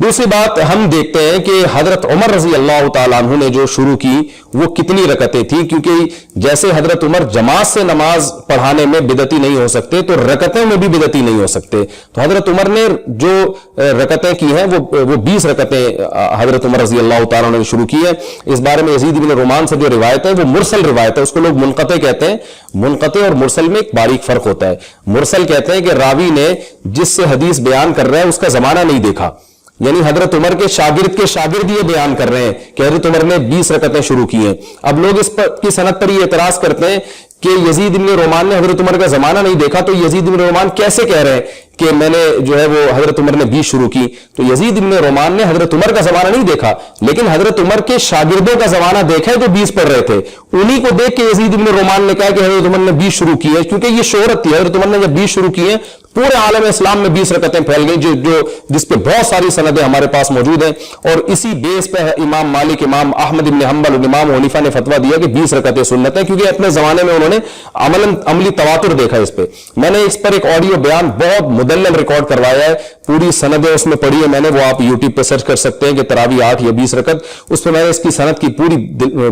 دوسری بات ہم دیکھتے ہیں کہ حضرت عمر رضی اللہ تعالیٰ عنہ نے جو شروع کی وہ کتنی رکعتیں تھیں، کیونکہ جیسے حضرت عمر جماعت سے نماز پڑھانے میں بدعتی نہیں ہو سکتے تو رکعتوں میں بھی بدعتی نہیں ہو سکتے. تو حضرت عمر نے جو رکعتیں کی ہیں وہ 20 رکعتیں حضرت عمر رضی اللہ تعالیٰ عنہ نے شروع کی ہے. اس بارے میں یزید بن رومان سے جو روایت ہے وہ مرسل روایت ہے، اس کو لوگ منقطع کہتے ہیں. منقطع اور مرسل میں ایک باریک فرق ہوتا ہے. مرسل کہتے ہیں کہ راوی نے جس سے حدیث بیان کر رہا ہے اس کا زمانہ نہیں دیکھا، یعنی حضرت عمر کے شاگرد یہ بیان کر رہے ہیں کہ حضرت عمر نے 20 رکعتیں شروع کی ہیں. اب لوگ اس کی سند پر یہ اعتراض کرتے ہیں کہ یزید بن رومان نے حضرت عمر کا زمانہ نہیں دیکھا، تو یزید بن رومان کیسے کہہ رہے ہیں کہ میں نے جو ہے وہ حضرت عمر نے 20 شروع کی؟ تو یزید بن رومان نے حضرت عمر کا زمانہ نہیں دیکھا، لیکن حضرت عمر کے شاگردوں کا زمانہ دیکھا ہے جو 20 پڑھ رہے تھے. انہی کو دیکھ کے یزید بن رومان نے کہا کہ حضرت عمر نے 20 شروع کی ہے، کیونکہ یہ شہرت تھی. حضرت عمر نے جب 20 شروع کی ہیں پورے عالم اسلام میں 20 رکعتیں پھیل گئی، جس پہ بہت ساری سندیں ہمارے پاس موجود ہیں. اور اسی بیس پہ امام مالک، امام احمد بن حنبل اور امام حنیفہ نے فتویٰ دیا کہ 20 رکعتیں سنت ہیں، کیونکہ اپنے زمانے میں انہوں نے عملی تواتر دیکھا اس پہ. میں نے اس پر ایک آڈیو بیان بہت مدلل ریکارڈ کروایا ہے، پوری سندیں اس میں پڑھی ہے میں نے، وہ آپ یوٹیوب پہ سرچ کر سکتے ہیں کہ تراویح 8 یا 20 رکعت. اس پہ میں نے اس کی سند کی پوری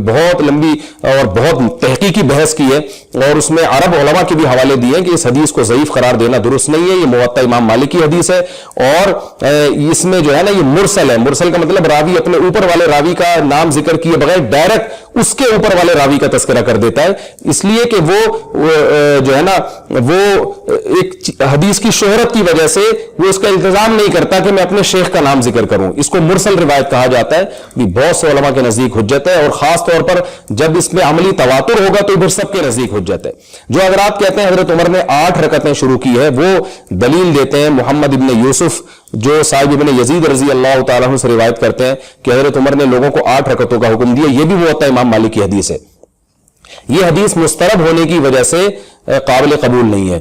بہت لمبی اور بہت تحقیقی بحث کی ہے، اور اس میں عرب علماء کے بھی حوالے دیے ہیں کہ اس حدیث کو ضعیف قرار دینا درست نہیں ہے. یہ موطا امام مالک کی حدیث ہے، اور اس میں جو ہے نا یہ مرسل ہے. مرسل کا مطلب راوی اپنے اوپر والے راوی کا نام ذکر کیے بغیر ڈائریکٹ اس کے اوپر والے راوی کا تذکرہ کر دیتا ہے، اس لیے کہ وہ جو ہے نا وہ ایک حدیث کی شہرت کی وجہ سے وہ اس کا التزام نہیں کرتا کہ میں اپنے شیخ کا نام ذکر کروں. اس کو مرسل روایت کہا جاتا ہے، بھی بہت سے علماء کے نزدیک حجت ہے، اور خاص طور پر جب اس میں عملی تواتر ہوگا تو پھر سب کے نزدیک حجت ہے. جو حضرات کہتے ہیں حضرت عمر نے 8 رکعتیں شروع کی ہے، وہ دلیل دیتے ہیں محمد ابن یوسف جو صاحب ابن یزید رضی اللہ تعالیٰ عنہ سے روایت کرتے ہیں کہ حضرت عمر نے لوگوں کو 8 رکعتوں کا حکم دیا. یہ بھی موطا امام مالک کی حدیث ہے. یہ حدیث مسترب ہونے کی وجہ سے قابل قبول نہیں ہے.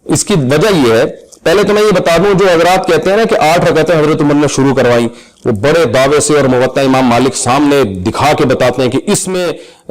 اس کی وجہ یہ ہے، پہلے تو میں یہ بتا دوں، جو حضرات کہتے ہیں نا کہ 8 رکعتیں حضرت عمر نے شروع کروائی، وہ بڑے دعوے سے اور موطا امام مالک سامنے دکھا کے بتاتے ہیں کہ اس میں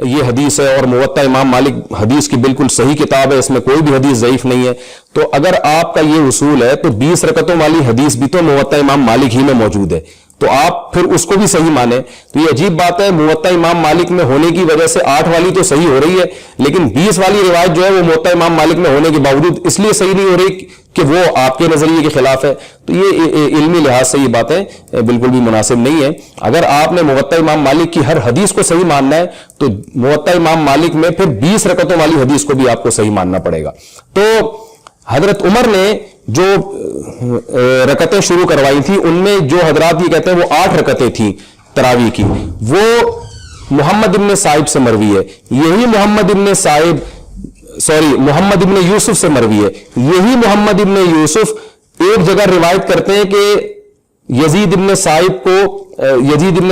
یہ حدیث ہے، اور موطا امام مالک حدیث کی بالکل صحیح کتاب ہے، اس میں کوئی بھی حدیث ضعیف نہیں ہے. تو اگر آپ کا یہ اصول ہے تو 20 رکعتوں والی حدیث بھی تو موطا امام مالک ہی میں موجود ہے، تو آپ پھر اس کو بھی صحیح مانیں. تو یہ عجیب بات ہے، موطا امام مالک میں ہونے کی وجہ سے 8 والی تو صحیح ہو رہی ہے، لیکن 20 والی روایت جو ہے وہ موطا امام مالک میں ہونے کے باوجود اس لیے صحیح نہیں ہو رہی کہ وہ آپ کے نظریے کے خلاف ہے. تو یہ علمی لحاظ سے یہ باتیں بالکل بھی مناسب نہیں ہے. اگر آپ نے موطا امام مالک کی ہر حدیث کو صحیح ماننا ہے تو موطا امام مالک میں پھر 20 رکعتوں والی حدیث کو بھی آپ کو صحیح ماننا پڑے گا. تو حضرت عمر نے جو رکعتیں شروع کروائی تھی ان میں جو حضرات یہ کہتے ہیں وہ 8 رکعتیں تھیں تراویح کی، وہ محمد ابن صائب سے مروی ہے. یہی محمد ابن یوسف سے مروی ہے. یہی محمد ابن یوسف ایک جگہ روایت کرتے ہیں کہ یزید ابن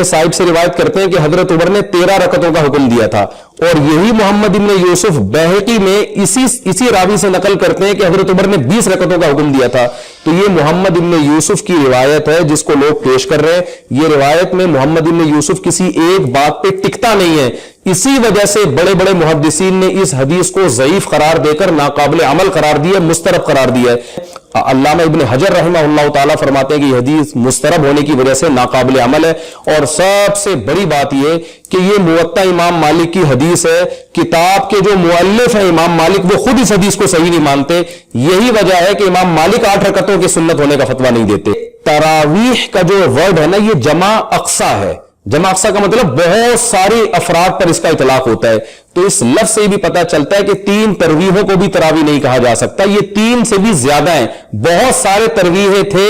صائب سے روایت کرتے ہیں کہ حضرت عمر نے 13 رکعتوں کا حکم دیا تھا، اور یہی محمد ابن یوسف بیہقی میں اسی راوی سے نقل کرتے ہیں کہ حضرت عمر نے 20 رکعتوں کا حکم دیا تھا. تو یہ محمد ابن یوسف کی روایت ہے جس کو لوگ پیش کر رہے ہیں. یہ روایت میں محمد ابن یوسف کسی ایک بات پہ ٹکتا نہیں ہے. اسی وجہ سے بڑے بڑے محدثین نے اس حدیث کو ضعیف قرار دے کر ناقابل عمل قرار دیا، مسترب قرار دیا ہے. علامہ ابن حجر رحمہ اللہ تعالیٰ فرماتے ہیں کہ یہ حدیث مسترب ہونے کی وجہ سے ناقابل عمل ہے. اور سب سے بڑی بات یہ کہ یہ موطا امام مالک کی حدیث ہے. کتاب کے جو مؤلف ہیں امام مالک وہ خود اس حدیث کو صحیح نہیں مانتے. یہی وجہ ہے کہ امام مالک 8 رکعتوں کی سنت ہونے کا فتویٰ نہیں دیتے. تراویح کا جو ورڈ ہے نا یہ جمع اقصا ہے. جمع اقصا کا مطلب بہت سارے افراد پر اس کا اطلاق ہوتا ہے. تو اس لفظ سے بھی پتہ چلتا ہے کہ 3 تراویحوں کو بھی تراویح نہیں کہا جا سکتا. یہ 3 سے بھی زیادہ ہیں. بہت سارے تراویح تھے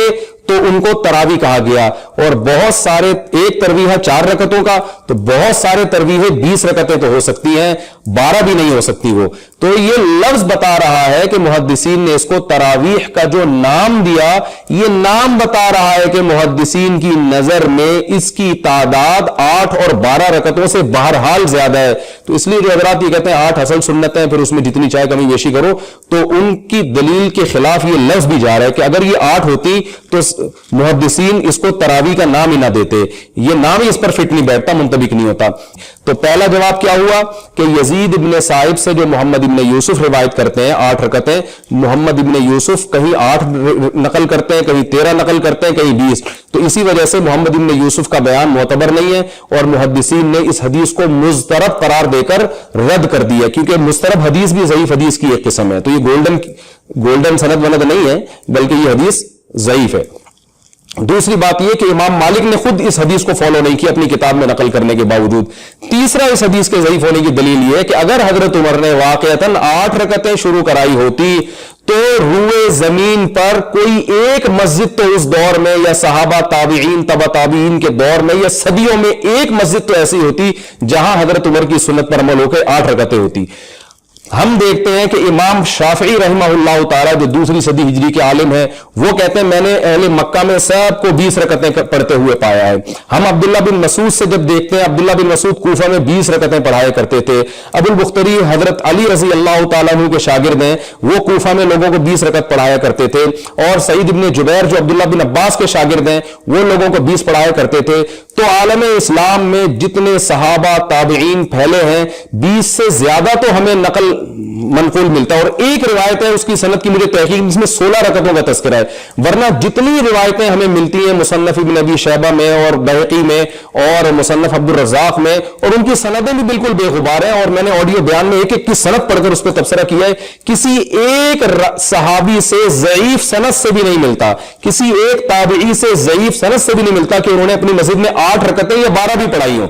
تو ان کو تراویح کہا گیا، اور بہت سارے ایک تراویح 4 رکعتوں کا، تو بہت سارے تراویح 20 رکعتیں تو ہو سکتی ہیں، 12 بھی نہیں ہو سکتی وہ. تو یہ لفظ بتا رہا ہے کہ محدثین نے اس کو تراویح کا جو نام دیا، یہ نام بتا رہا ہے کہ محدثین کی نظر میں اس کی تعداد 8 اور 12 رکعتوں سے بہرحال زیادہ ہے. تو اس لیے جو حضرات یہ کہتے ہیں 8 اصل سنت ہیں، پھر اس میں جتنی چاہے کمی بیشی کرو، تو ان کی دلیل کے خلاف یہ لفظ بھی جا رہا ہے کہ اگر یہ 8 ہوتی تو محدثین اس کو تراویح کا نام ہی نہ دیتے. یہ نام ہی اس پر فٹ نہیں بیٹھتا، منطبق نہیں ہوتا. تو پہلا جواب کیا ہوا کہ یزید ابن صائب سے جو محمد ابن یوسف روایت کرتے ہیں 8 رکعتیں، محمد ابن یوسف کہیں 8 نقل کرتے ہیں، کہیں 13 نقل کرتے ہیں، کہیں 20، تو اسی وجہ سے محمد ابن یوسف کا بیان معتبر نہیں ہے، اور محدثین نے اس حدیث کو مضطرب قرار دے کر رد کر دیا، کیونکہ مضطرب حدیث بھی ضعیف حدیث کی ایک قسم ہے، تو یہ گولڈن سند وند نہیں ہے، بلکہ یہ حدیث ضعیف ہے۔ دوسری بات یہ کہ امام مالک نے خود اس حدیث کو فالو نہیں کیا اپنی کتاب میں نقل کرنے کے باوجود۔ تیسرا اس حدیث کے ضعیف ہونے کی دلیل یہ ہے کہ اگر حضرت عمر نے واقعتاً 8 رکعتیں شروع کرائی ہوتی تو روئے زمین پر کوئی ایک مسجد تو اس دور میں، یا صحابہ تابعین تبع تابعین کے دور میں، یا صدیوں میں ایک مسجد تو ایسی ہوتی جہاں حضرت عمر کی سنت پر عمل ہو کے 8 رکعتیں ہوتی۔ ہم دیکھتے ہیں کہ امام شافعی رحمہ اللہ تعالیٰ جو 2 صدی ہجری کے عالم ہیں، وہ کہتے ہیں میں نے اہل مکہ میں سب کو 20 رکعتیں پڑھتے ہوئے پایا ہے۔ ہم عبداللہ بن مسعود سے جب دیکھتے ہیں، عبداللہ بن مسعود کوفہ میں 20 رکعتیں پڑھایا کرتے تھے۔ ابو البختری حضرت علی رضی اللہ تعالیٰ عنہ کے شاگرد ہیں، وہ کوفہ میں لوگوں کو 20 رکعت پڑھایا کرتے تھے، اور سعید ابن جبیر جو عبداللہ بن عباس کے شاگرد ہیں، وہ لوگوں کو 20 پڑھایا کرتے تھے۔ تو عالم اسلام میں جتنے صحابہ تابعین پھیلے ہیں، 20 سے زیادہ تو ہمیں نقل منقول ملتا ہے، اور ایک روایت ہے اس کی سند کی مجھے تحقیق، جس میں 16 رکعتوں کا تذکرہ ہے، ورنہ جتنی روایتیں ہمیں ملتی ہیں مصنف ابن ابی شیبہ میں اور بہقی میں اور مصنف عبد الرزاق میں، اور ان کی سندیں بھی بالکل بے غبار ہیں، اور میں نے آڈیو بیان میں ایک ایک کی سند پڑھ کر اس پہ تبصرہ کیا ہے، کسی ایک صحابی سے ضعیف سند سے بھی نہیں ملتا، کسی ایک تابعی سے ضعیف سند سے بھی نہیں ملتا کہ انہوں نے اپنی مسجد میں 8 رکعتیں یا 12 بھی پڑھائی ہوں۔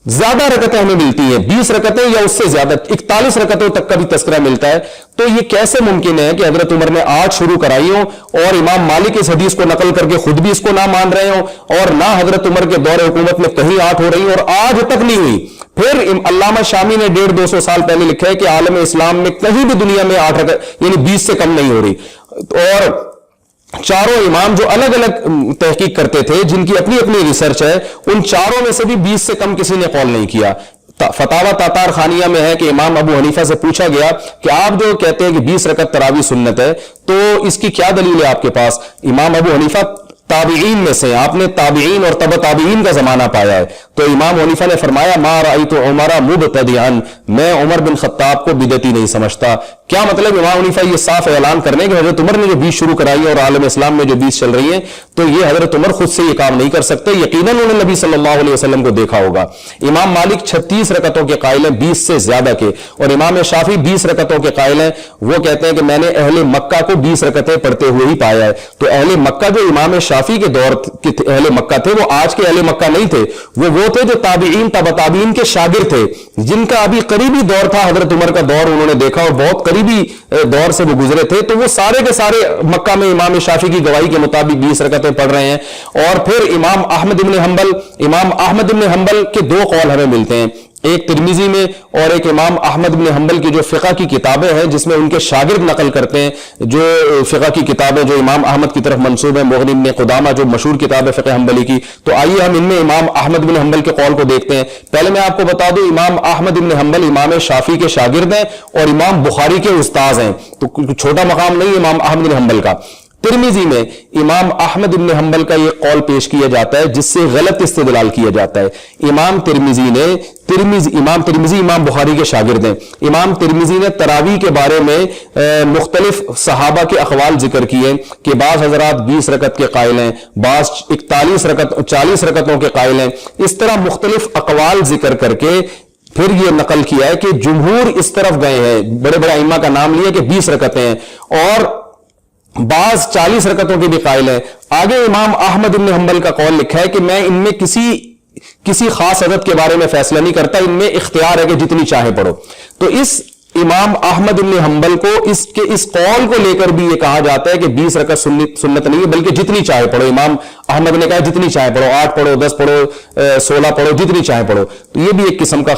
زیادہ رکعتیں ہمیں ملتی ہیں، 20 رکعتیں یا اس سے زیادہ، 41 رکعتوں تک کا بھی تذکرہ ملتا ہے۔ تو یہ کیسے ممکن ہے کہ حضرت عمر نے 8 شروع کرائی ہوں اور امام مالک اس حدیث کو نقل کر کے خود بھی اس کو نہ مان رہے ہوں، اور نہ حضرت عمر کے دور حکومت میں کہیں 8 ہو رہی ہوں اور آج تک نہیں ہوئی۔ پھر علامہ شامی نے 150-200 سال پہلے لکھا ہے کہ عالم اسلام میں کہیں بھی دنیا میں 8 رکعت یعنی 20 سے کم نہیں ہو رہی، اور چاروں امام جو الگ الگ تحقیق کرتے تھے، جن کی اپنی اپنی ریسرچ ہے، ان چاروں میں سے بھی 20 سے کم کسی نے قول نہیں کیا۔ فتاوی تاتار خانیہ میں ہے کہ امام ابو حنیفہ سے پوچھا گیا کہ آپ جو کہتے ہیں کہ 20 رکعت تراویح سنت ہے، تو اس کی کیا دلیل ہے آپ کے پاس؟ امام ابو حنیفہ تابعین میں سے، آپ نے تابعین اور تبع تابعین کا زمانہ پایا ہے، تو امام حنیفہ نے فرمایا ما رأیت عمر مبتدعا، میں عمر بن خطاب کو بدعتی نہیں سمجھتا۔ کیا مطلب؟ امام حنیفہ یہ صاف اعلان کرنے کہ حضرت عمر نے جو 20 شروع کرائی ہے اور عالم اسلام میں جو 20 چل رہی ہیں، تو یہ حضرت عمر خود سے یہ کام نہیں کر سکتے، یقیناً انہوں نے نبی صلی اللہ علیہ وسلم کو دیکھا ہوگا۔ امام مالک 36 رکعتوں کے قائل ہیں، 20 سے زیادہ کے، اور امام شافعی 20 رکعتوں کے قائل ہیں، وہ کہتے ہیں کہ میں نے اہل مکہ کو 20 رکعتیں پڑھتے ہوئے ہی پایا ہے۔ تو اہل مکہ جو امام شافعی کے دور کے اہل مکہ تھے، وہ آج کے اہل مکہ نہیں تھے، وہ تھے جو تابعین تبع تابعین کے شاگرد تھے، جن کا ابھی قریبی دور تھا، حضرت عمر کا دور انہوں نے دیکھا اور بہت قریبی دور سے وہ گزرے تھے، تو وہ سارے کے سارے مکہ میں امام شافعی کی گواہی کے مطابق 20 رکعتیں پڑھ رہے ہیں۔ اور پھر امام احمد بن حنبل کے 2 قول ہمیں ملتے ہیں، ایک ترمذی میں اور ایک امام احمد بن حنبل کی جو فقہ کی کتابیں ہیں، جس میں ان کے شاگرد نقل کرتے ہیں، جو فقہ کی کتابیں جو امام احمد کی طرف منسوب ہیں، مغنی بن قدامہ جو مشہور کتاب ہے فقہ حنبلی کی۔ تو آئیے ہم ان میں امام احمد بن حنبل کے قول کو دیکھتے ہیں۔ پہلے میں آپ کو بتا دوں، امام احمد بن حنبل امام شافعی کے شاگرد ہیں اور امام بخاری کے استاذ ہیں، تو چھوٹا مقام نہیں امام احمد بن حنبل کا۔ ترمذی میں امام احمد بن حنبل کا یہ قول پیش کیا جاتا ہے جس سے غلط استدلال کیا جاتا ہے۔ امام ترمذی امام بخاری کے شاگرد ہیں۔ امام ترمذی نے تراویح کے بارے میں مختلف صحابہ کے اقوال ذکر کیے کہ بعض حضرات 20 رکعت کے قائل ہیں، بعض 40 رکعتوں کے قائل ہیں، اس طرح مختلف اقوال ذکر کر کے پھر یہ نقل کیا ہے کہ جمہور اس طرف گئے ہیں، بڑے بڑے ائمہ کا نام لیا کہ 20 رکعتیں ہیں، اور بعض 40 رکعتوں کے بھی قائل ہیں۔ آگے امام احمد بن حنبل کا قول لکھا ہے کہ میں ان میں کسی خاص عدد کے بارے میں فیصلہ نہیں کرتا، ان میں اختیار ہے کہ جتنی چاہے پڑھو۔ تو اس امام احمد بن حنبل کو اس قول کو لے کر بھی یہ کہا جاتا ہے کہ 20 رکعت سنت نہیں ہے، بلکہ جتنی چاہے پڑھو۔ امام احمد نے کہا جتنی چاہے پڑھو، 8 پڑھو، 10 پڑھو، 16 پڑھو، جتنی چاہے پڑھو۔ تو یہ بھی ایک قسم کا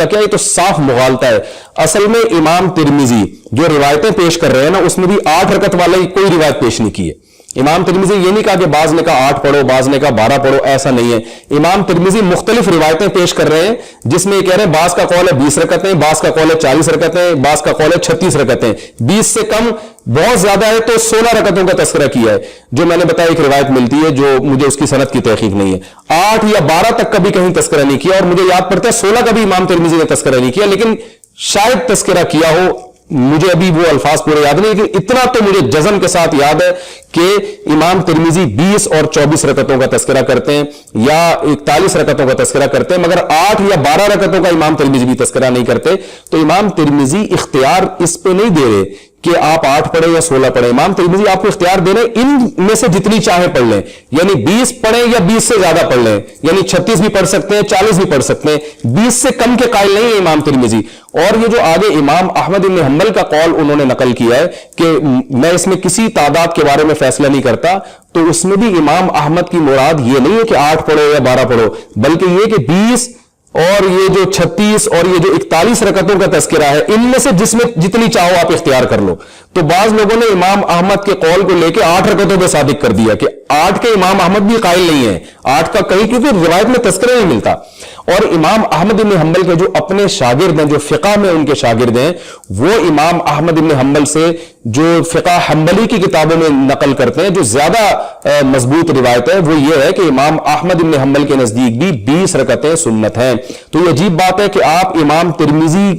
کیا، یہ تو صاف مغالطہ ہے۔ اصل میں امام ترمذی جو روایتیں پیش کر رہے ہیں نا، اس میں بھی 8 رکعت والا کوئی روایت پیش نہیں کی ہے۔ امام ترمذی یہ نہیں کہا کہ بعض نے کہا 8 پڑھو، بعض نے کہا 12 پڑھو، ایسا نہیں ہے. امام ترمذی مختلف روایتیں پیش کر رہے ہیں جس میں یہ کہہ رہے ہیں بعض کا قول ہے 20 رکعتیں، بعض کا قول ہے 40 رکعتیں، بعض کا قول ہے 36 رکعتیں. 20 سے کم بہت زیادہ ہے تو 16 رکعتوں کا تذکرہ کیا ہے. جو میں نے بتایا ایک روایت ملتی ہے جو مجھے اس کی سند کی تحقیق نہیں ہے. 8 یا 12 تک کا بھی کہیں تذکرہ نہیں کیا، اور مجھے یاد پڑتا ہے 16 کا بھی امام ترمذی نے تذکرہ نہیں کیا، لیکن شاید تذکرہ کیا ہو، مجھے ابھی وہ الفاظ پورے یاد نہیں. لیکن اتنا تو مجھے جزم کے ساتھ یاد ہے کہ امام ترمذی 20 اور 24 رکعتوں کا تذکرہ کرتے ہیں یا 41 رکعتوں کا تذکرہ کرتے ہیں، مگر 8 یا 12 رکعتوں کا امام ترمذی بھی تذکرہ نہیں کرتے. تو امام ترمذی اختیار اس پہ نہیں دے رہے کہ آپ 8 پڑھیں یا 16 پڑھیں. امام ترمذی آپ کو اختیار دے رہے ہیں ان میں سے جتنی چاہیں پڑھ لیں، یعنی 20 پڑھیں یا 20 سے زیادہ پڑھ لیں، یعنی 36 بھی پڑھ سکتے ہیں، 40 بھی پڑھ سکتے ہیں. 20 سے کم کے قائل نہیں ہے امام ترمذی. اور یہ جو آگے امام احمد بن حنبل کا قول انہوں نے نقل کیا ہے کہ میں اس میں کسی تعداد کے بارے میں فیصلہ نہیں کرتا، تو اس میں بھی امام احمد کی مراد یہ نہیں ہے کہ 8 پڑھو یا 12 پڑھو، بلکہ یہ کہ 20 اور یہ جو 36 اور یہ جو 41 رکعتوں کا تذکرہ ہے، ان میں سے جس میں جتنی چاہو آپ اختیار کر لو. تو بعض لوگوں نے امام احمد کے قول کو لے کے 8 رکعتوں پہ صادق کر دیا کہ 8 کے امام احمد بھی قائل نہیں ہے 8 کا کہیں، کیونکہ روایت میں تذکرہ نہیں ملتا. اور امام احمد بن حنبل کے جو اپنے شاگرد ہیں، جو فقہ میں ان کے شاگرد ہیں، وہ امام احمد بن حنبل سے جو فقہ حنبلی کی کتابوں میں نقل کرتے ہیں، جو زیادہ مضبوط روایت ہے وہ یہ ہے کہ امام احمد بن حنبل کے نزدیک بھی 20 رکعتیں سنت ہیں. تو یہ عجیب بات ہے کہ آپ امام ترمذی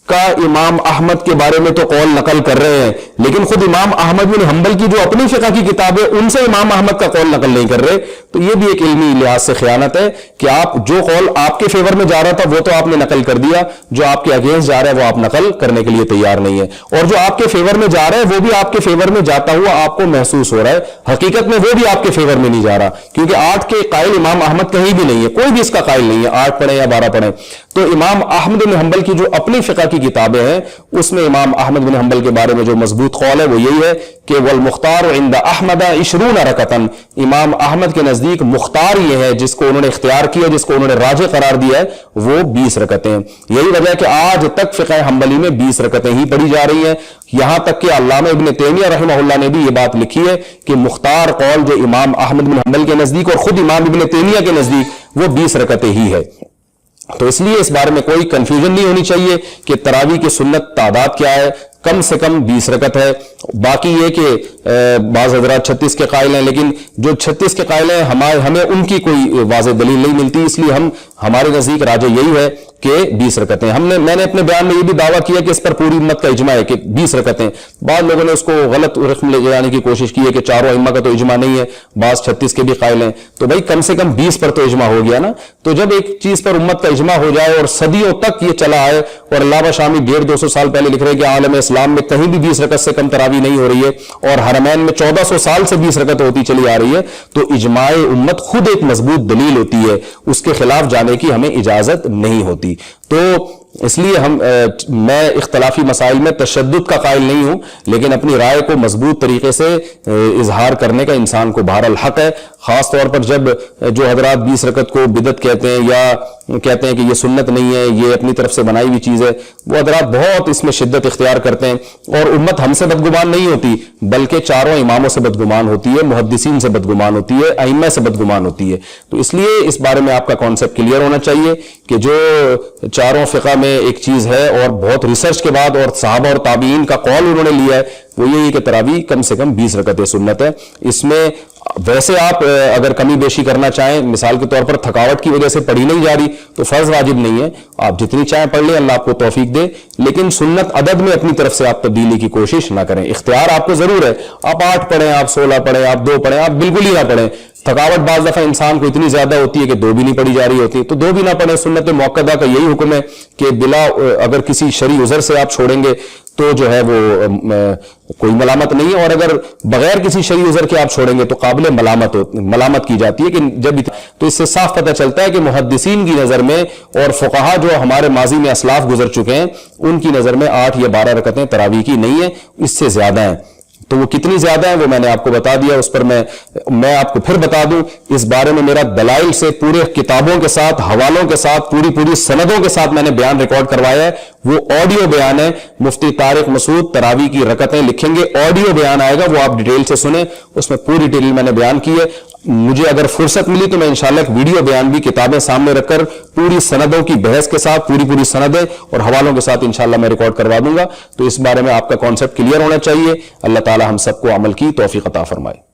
کا امام احمد کے بارے میں تو قول نقل کر رہے ہیں، لیکن خود امام احمد بن حنبل کی جو اپنی فقہ کی کتاب ہے ان سے امام احمد کا قول نقل نہیں کر رہے. تو یہ بھی ایک علمی لحاظ سے خیانت ہے کہ آپ جو قول آپ کے فیور میں جا رہا تھا وہ تو آپ نے نقل کر دیا، جو آپ کے اگینسٹ جا رہا ہے وہ آپ نقل کرنے کے لیے تیار نہیں ہے، اور جو آپ کے فیور میں جا رہا ہے وہ بھی آپ کے فیور میں جاتا ہوا آپ کو محسوس ہو رہا ہے، حقیقت میں وہ بھی آپ کے فیور میں نہیں جا رہا، کیونکہ 8 کے قائل امام احمد کہیں بھی نہیں ہے، کوئی بھی اس کا قائل نہیں ہے 8 پڑھیں یا 12 پڑھیں. تو امام احمد بن حنبل کی جو اپنی فقہ کی کتابیں ہیں اس میں امام احمد بن حنبل کے بارے میں جو مضبوط قول ہے وہ یہی ہے کہ والمختار عند احمد 20 رکعتن، امام احمد کے نزدیک مختار یہ ہے جس کو انہوں نے اختیار کیا، جس کو انہوں نے راجح قرار دیا ہے، وہ 20 رکعتیں. یہی وجہ ہے کہ آج تک فقہ حنبلی میں 20 رکعتیں ہی پڑھی جا رہی ہیں، یہاں تک کہ علامہ ابن تیمیہ رحمہ اللہ نے بھی یہ بات لکھی ہے کہ مختار قول جو امام احمد بن حنبل کے نزدیک اور خود امام ابن تیمیہ کے نزدیک وہ 20 رکعتیں ہی ہے. تو اس لیے اس بارے میں کوئی کنفیوژن نہیں ہونی چاہیے کہ تراویح کی سنت تعداد کیا ہے. کم سے کم 20 رکعت ہے. باقی یہ کہ بعض حضرات 36 کے قائل ہیں، لیکن جو 36 کے قائل ہیں ہمیں ان کی کوئی واضح دلیل نہیں ملتی، اس لیے ہمارے نزدیک راجح یہی ہے کہ 20 رکعتیں. میں نے اپنے بیان میں یہ بھی دعویٰ کیا کہ اس پر پوری امت کا اجماع ہے کہ 20 رکعتیں. بعض لوگوں نے اس کو غلط رقم لے جانے کی کوشش کی ہے کہ چاروں ائمہ کا تو اجماع نہیں ہے، بعض 36 کے بھی قائل ہیں. تو بھائی کم سے کم 20 پر تو اجماع ہو گیا نا. تو جب ایک چیز پر امت کا اجماع ہو جائے اور صدیوں تک یہ چلا آئے، اور علامہ شامی 150-200 سال پہلے لکھ رہے ہیں کہ عالم اسلام میں کہیں بھی 20 رکعت سے کم تراویح نہیں ہو رہی ہے، اور حرمین میں 1400 سال سے 20 رکعت ہوتی چلی آ رہی ہے، تو اجماع امت خود ایک مضبوط دلیل ہوتی ہے، اس کے خلاف جانے کی ہمیں اجازت نہیں ہوتی. تو اس لیے میں اختلافی مسائل میں تشدد کا قائل نہیں ہوں، لیکن اپنی رائے کو مضبوط طریقے سے اظہار کرنے کا انسان کو بہرحال حق ہے. خاص طور پر جب جو حضرات 20 رکعت کو بدعت کہتے ہیں یا کہتے ہیں کہ یہ سنت نہیں ہے، یہ اپنی طرف سے بنائی ہوئی چیز ہے، وہ حضرات بہت اس میں شدت اختیار کرتے ہیں. اور امت ہم سے بدگمان نہیں ہوتی، بلکہ چاروں اماموں سے بدگمان ہوتی ہے، محدثین سے بدگمان ہوتی ہے، ائمہ سے بدگمان ہوتی ہے. تو اس لیے اس بارے میں آپ کا کانسیپٹ کلیئر ہونا چاہیے کہ جو چاروں فقہ میں ایک چیز ہے اور بہت ریسرچ کے بعد اور صحابہ اور تابعین کا قول انہوں نے لیا ہے، وہ یہی کہ تراویح کم سے کم 20 رکعتیں سنت ہے. اس میں ویسے آپ اگر کمی بیشی کرنا چاہیں، مثال کے طور پر تھکاوٹ کی وجہ سے پڑھی نہیں جا رہی تو فرض واجب نہیں ہے، آپ جتنی چاہیں پڑھ لیں، اللہ آپ کو توفیق دے، لیکن سنت عدد میں اپنی طرف سے آپ تبدیلی کی کوشش نہ کریں. اختیار آپ کو ضرور ہے، آپ 8 پڑھیں، آپ 16 پڑھیں، آپ 2 پڑھیں، آپ بالکل ہی نہ پڑھیں. تھکاوٹ بعض دفعہ انسان کو اتنی زیادہ ہوتی ہے کہ 2 بھی نہیں پڑھی جا رہی ہوتی، تو 2 بھی نہ پڑھیں. سنت موقدہ کا یہی حکم ہے کہ بلا اگر کسی شرعی عذر سے آپ چھوڑیں گے تو جو ہے وہ کوئی ملامت نہیں ہے، اور اگر بغیر کسی شرعی عذر کے آپ چھوڑیں گے تو قابل ملامت کی جاتی ہے. کہ تو اس سے صاف پتہ چلتا ہے کہ محدثین کی نظر میں اور فقہا جو ہمارے ماضی میں اسلاف گزر چکے ہیں ان کی نظر میں 8 یا 12 رکعتیں تراویح کی نہیں ہیں، اس سے زیادہ ہیں. تو وہ کتنی زیادہ ہیں وہ میں نے آپ کو بتا دیا. اس پر میں آپ کو پھر بتا دوں, اس بارے میں میرا دلائل سے پورے کتابوں کے ساتھ, حوالوں کے ساتھ, پوری سندوں کے ساتھ میں نے بیان ریکارڈ کروایا ہے. وہ آڈیو بیان ہے. مفتی طارق مسعود تراویح کی رکعتیں لکھیں گے, آڈیو بیان آئے گا, وہ آپ ڈیٹیل سے سنیں. اس میں پوری ڈیٹیل میں نے بیان کی ہے. مجھے اگر فرصت ملی تو میں انشاءاللہ ایک ویڈیو بیان بھی کتابیں سامنے رکھ کر پوری سندوں کی بحث کے ساتھ, پوری سندیں اور حوالوں کے ساتھ انشاءاللہ میں ریکارڈ کروا دوں گا. تو اس بارے میں آپ کا کانسیپٹ کلیئر ہونا چاہیے. اللہ تعالی ہم سب کو عمل کی توفیق عطا فرمائے.